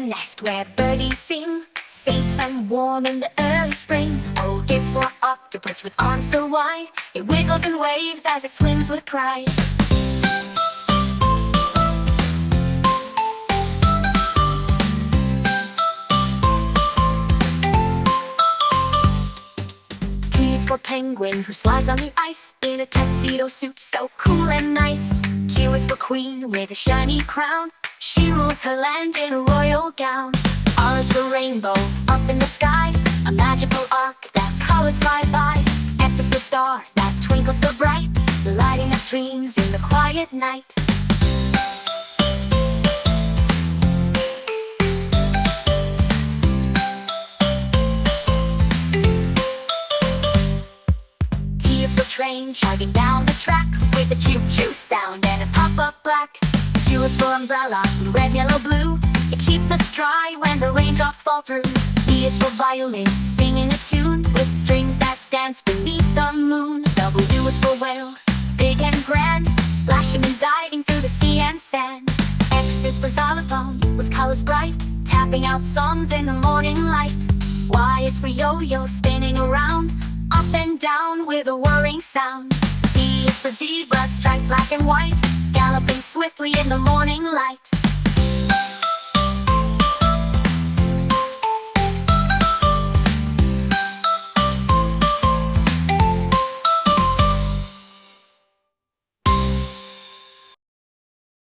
nest where birdies sing, safe and warm in the early spring. O is for octopus with arms so wide, it wiggles and waves as it swims with pride. P is for penguin who slides on the ice in a tuxedo suit so cool and nice. Q is for queen with a shiny crown, she rules her land in a royal gown. R is for rainbow, up in the sky, a magical arc that colors fly by. S is for star, that twinkles so bright, lighting up dreams in the quiet night. T is for train, chugging down the track, with a choo-choo sound and a puff of black. U is for umbrella, red, yellow, blue, it keeps us dry when the raindrops fall through. V is for violin, singing a tune with strings that dance beneath the moon. W is for whale, big and grand, splashing and diving through the sea and sand. X is for xylophone, with colors bright, tapping out songs in the morning light. Y is for yo-yo, spinning around, up and down with a whirring sound. Z is for zebra, striped black and white, galloping swiftly in the morning light.